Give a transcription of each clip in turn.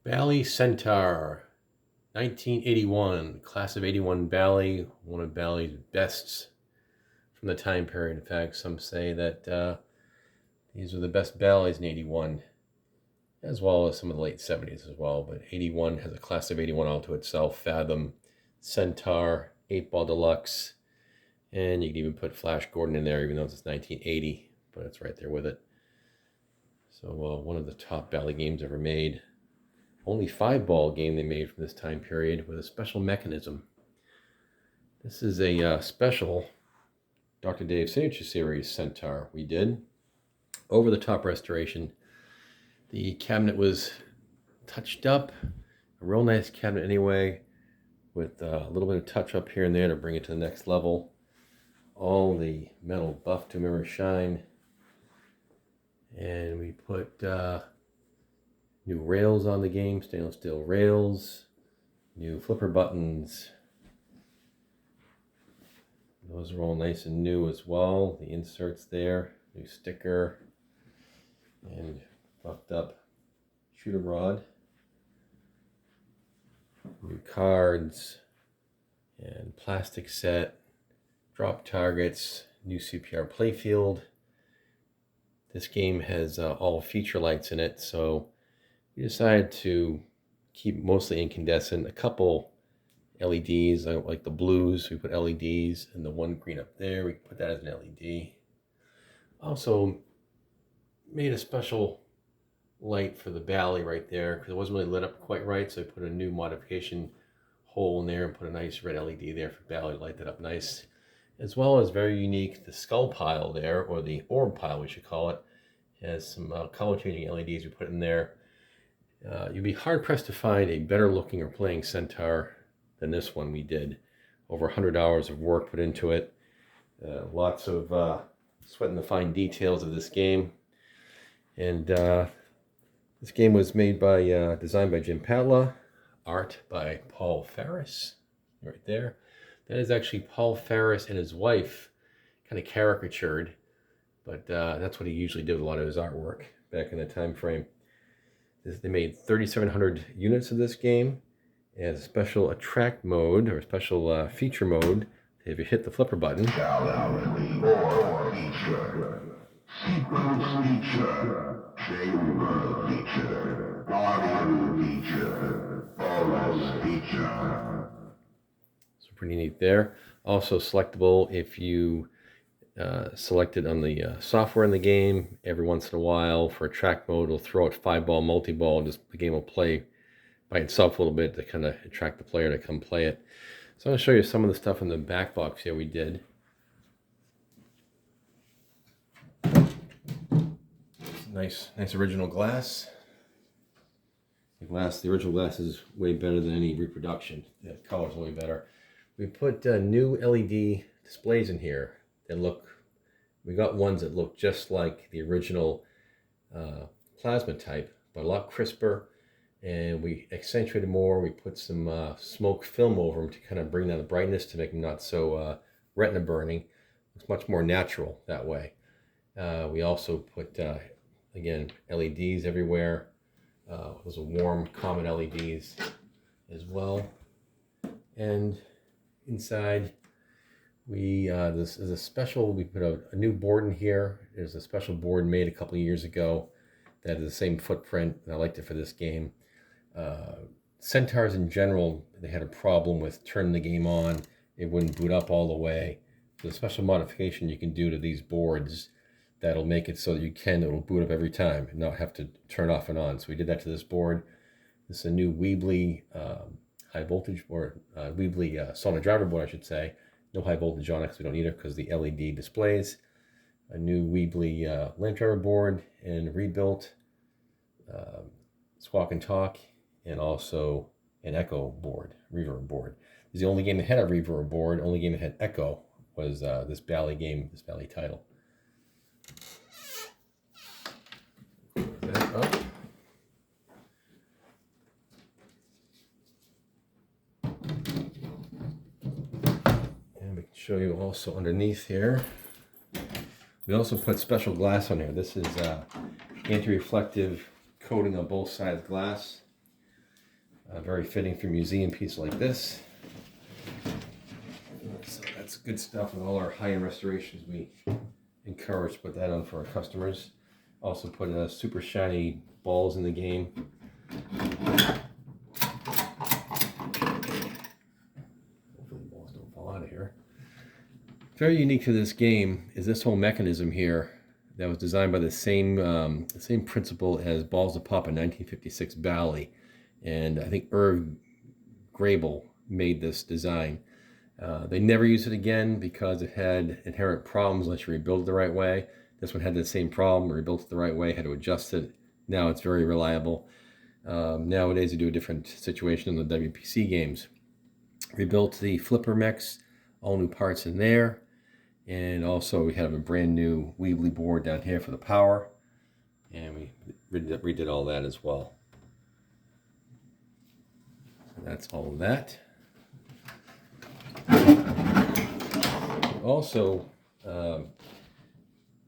Bally CENTAUR, 1981, class of 81 Bally, one of Bally's bests from the time period. In fact, some say that these are the best Ballys in 81, as well as some of the late 70s as well. But 81 has a class of 81 all to itself. Fathom, Centaur, 8-Ball Deluxe, and you can even put Flash Gordon in there, even though it's 1980, but it's right there with it. So one of the top Bally games ever made. Only 5-ball game they made from this time period with a special mechanism. This is a special Dr. Dave Signature Series Centaur we did. Over-the-top restoration. The cabinet was touched up. A real nice cabinet anyway, with a little bit of touch up here and there to bring it to the next level. All the metal buff to mirror shine. And we put new rails on the game, stainless steel rails, new flipper buttons. Those are all nice and new as well. The inserts there, new sticker, and buffed up shooter rod. New cards, and plastic set, drop targets, new CPR playfield. This game has all feature lights in it, so we decided to keep mostly incandescent. A couple LEDs, like the blues, we put LEDs, and the one green up there, we put that as an LED. Also made a special light for the Bally right there, because it wasn't really lit up quite right, so I put a new modification hole in there and put a nice red LED there for Bally to light that up nice. As well as very unique, the skull pile there, or the orb pile we should call it, has some color changing LEDs we put in there. You'd be hard pressed to find a better looking or playing Centaur than this one we did. Over 100 hours of work put into it. Lots of sweat in the fine details of this game. And this game was made by, designed by Jim Patla, art by Paul Ferris, right there. That is actually Paul Ferris and his wife, kind of caricatured, but that's what he usually did with a lot of his artwork back in the time frame. They made 3,700 units of this game. It has a special attract mode, or a special feature mode. If you hit the flipper button, so pretty neat there. Also selectable if you select it on the software in the game. Every once in a while for attract mode, it'll throw out 5-ball, multi-ball. Just the game will play by itself a little bit to kind of attract the player to come play it. So I'm going to show you some of the stuff in the back box here we did. Nice original glass. The original glass is way better than any reproduction. The color's way better. We put new LED displays in here that look, we got ones that look just like the original plasma type, but a lot crisper. And we accentuated more. We put some smoke film over them to kind of bring down the brightness to make them not so retina burning. It's much more natural that way. We also put, again, LEDs everywhere. Those are warm, common LEDs as well. And inside, this is a special, we put a new board in here. There's a special board made a couple of years ago that is the same footprint, and I liked it for this game. Centaurs in general, they had a problem with turning the game on. It wouldn't boot up all the way. There's a special modification you can do to these boards that'll make it so that it'll boot up every time and not have to turn off and on. So we did that to this board. This is a new Weebly high voltage board, Weebly solenoid driver board, I should say. No high voltage on it because we don't need it because the LED displays. A new Weebly lamp driver board and rebuilt Sqwauk and Talk, and also an echo board, reverb board. This is the only game that had a reverb board. Only game that had echo was this Bally game, this Bally title. That up. And we can show you also underneath here. We also put special glass on here. This is anti-reflective coating on both sides glass. Very fitting for a museum piece like this. So that's good stuff. With all our high-end restorations, we encourage to put that on for our customers. Also put super shiny balls in the game. Hopefully the balls don't fall out of here. Very unique to this game is this whole mechanism here that was designed by the same principle as Balls of Pop in 1956 Bally. And I think Irv Grable made this design. They never used it again because it had inherent problems unless you rebuild it the right way. This one had the same problem, rebuilt it the right way, had to adjust it. Now it's very reliable. Nowadays they do a different situation in the WPC games. Rebuilt the flipper mechs, all new parts in there. And also we have a brand new Weebly board down here for the power. And we redid all that as well. So that's all of that.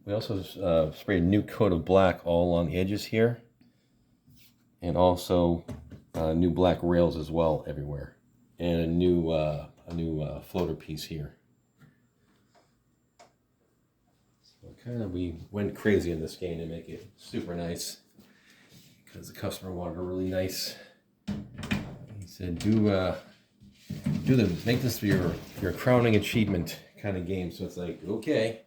We also sprayed a new coat of black all along the edges here, and also new black rails as well everywhere, and a new floater piece here. So we went crazy in this game to make it super nice because the customer wanted a really nice. He said, make this your crowning achievement kind of game. So it's like, okay,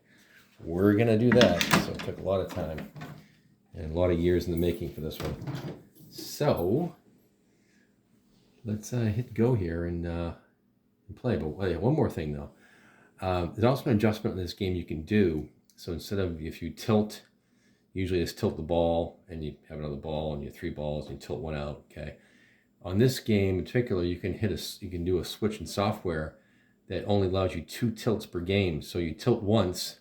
we're gonna do that. So it took a lot of time and a lot of years in the making for this one. So let's hit go here and play. But one more thing though, there's also an adjustment in this game you can do. So instead of, if you tilt, usually just tilt the ball and you have another ball and you have 3 balls and you tilt one out. Okay. On this game in particular, you can do a switch in software that only allows you 2 tilts per game. So you tilt once,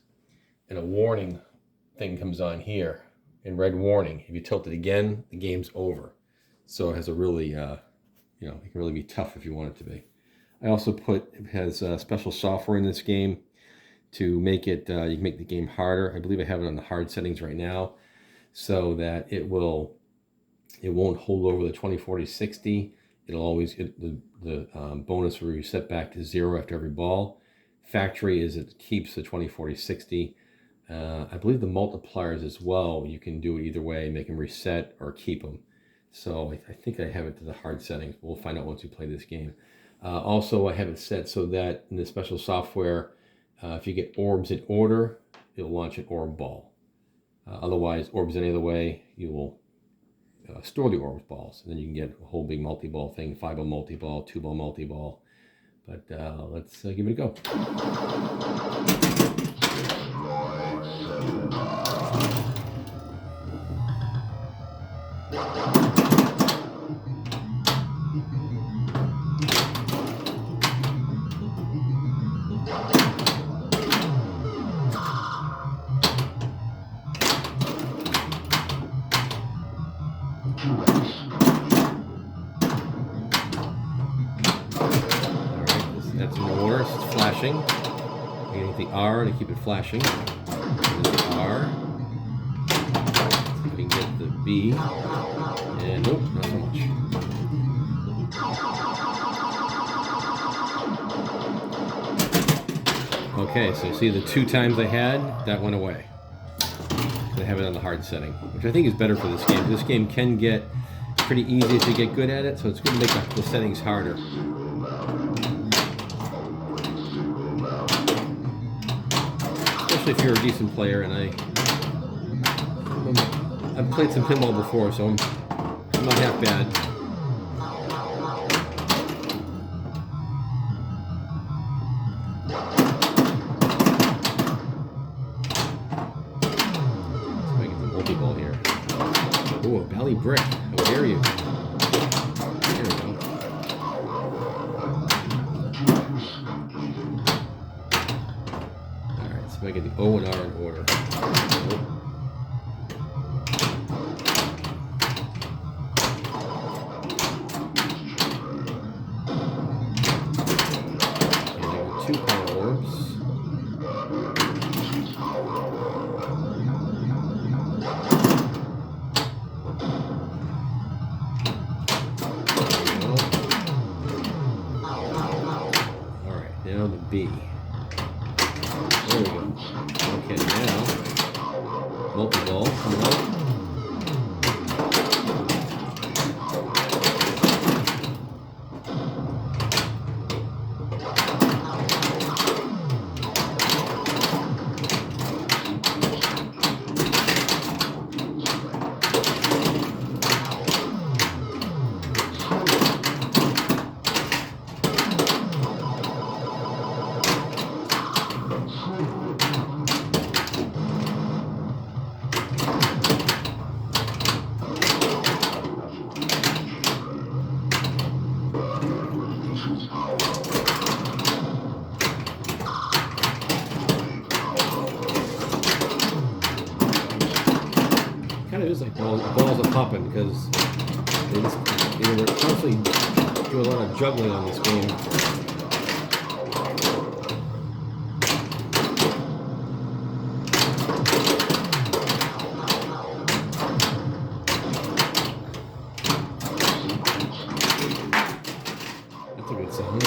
and a warning thing comes on here in red warning. If you tilt it again, the game's over. So it has a really, it can really be tough if you want it to be. I also it has special software in this game to make it, you can make the game harder. I believe I have it on the hard settings right now, so that it won't hold over the 20/40/60. It'll always get the bonus will reset back to 0 after every ball. Factory is it keeps the 20/40/60. I believe the multipliers as well, you can do it either way, make them reset or keep them. So I think I have it to the hard settings. We'll find out once we play this game. Also, I have it set so that in the special software, if you get orbs in order, it'll launch an orb ball. Otherwise, orbs any other way, you will store the orbs balls, and then you can get a whole big multi-ball thing, 5-ball multi-ball, 2-ball multi-ball. But let's give it a go. That's in order, it's flashing. You get the R to keep it flashing. There's the R. Let's see if we can get the B. And nope, not so much. Okay, so see the 2 times I had, that went away. I have it on the hard setting, which I think is better for this game. This game can get pretty easy if you get good at it, so it's good to make the settings harder. Especially if you're a decent player, and I've played some pinball before, so I'm not half bad. Multi-ball here. Oh, a Bally brick. How dare you? There we go. Alright, so I get the O and R in order. Oh. And there are 2 power orbs. B. There we go. Okay, now, multi-ball, come on. Kind of is like balls are popping because they were constantly doing a lot of juggling on this game. That's a good sound.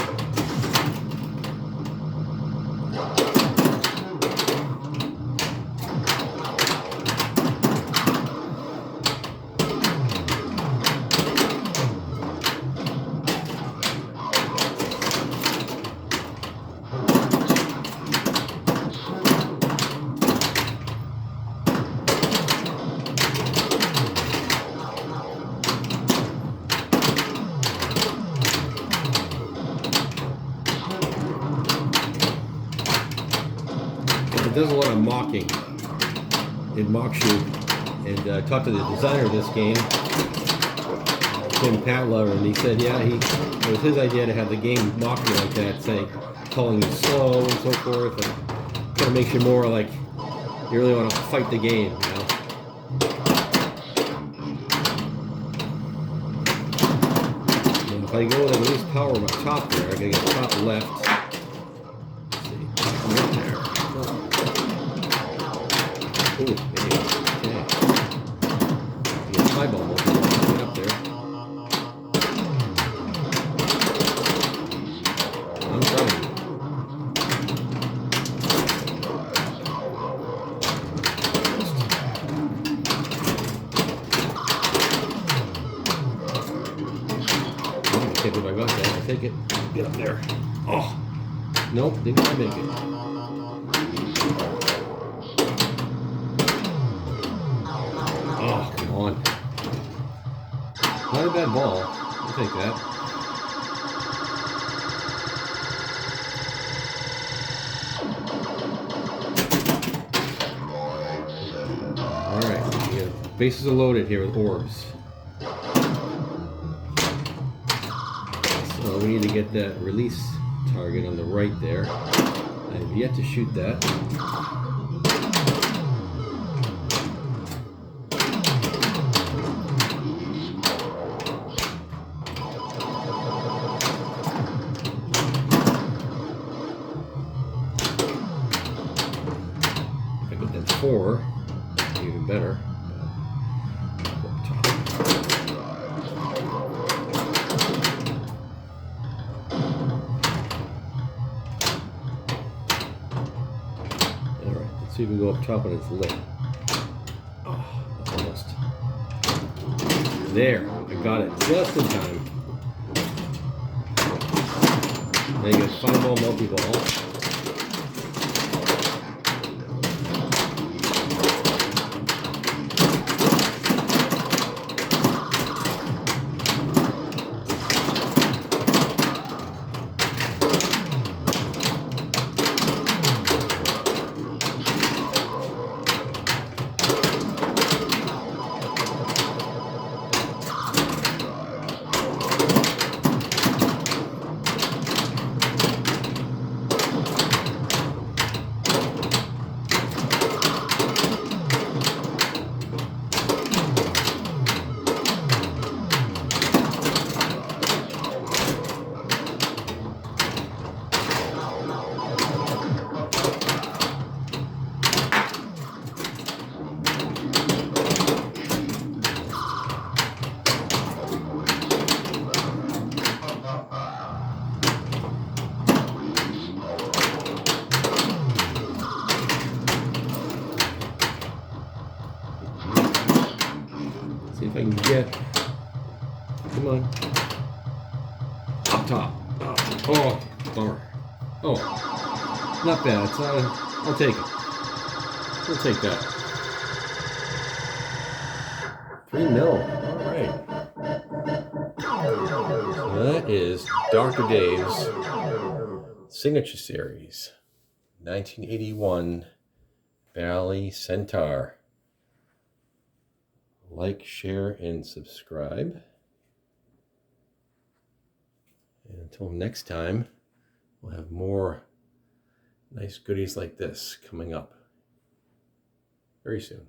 It does a lot of mocking. It mocks you. And I talked to the designer of this game, Tim Patler, and he said, yeah, it was his idea to have the game mock you like that, say, calling you slow and so forth, and kind of makes you more like you really want to fight the game, you know? And if I go with at least power on my top there, I gotta get top left. Ooh, okay. Get a eyeball get up there. I'm trying. Okay, if I got that, I'll take it. Get up there. Oh, nope, didn't quite make it. Oh, come on. Not a bad ball. I'll take that. Alright, bases are loaded here with orbs. So we need to get that release target on the right there. I have yet to shoot that. Four, even better. Alright, let's see if we can go up top when it's lit. Oh, almost. There, I got it just in time. Now you get 5-ball multi-ball. if I can get. Come on. Up top. Oh, bummer. Oh, not bad. It's, I'll take it. We'll take that. 3-0. All right. So that is Dr. Dave's Signature Series, 1981 Bally CENTAUR. Like, share, and subscribe. And until next time, we'll have more nice goodies like this coming up very soon.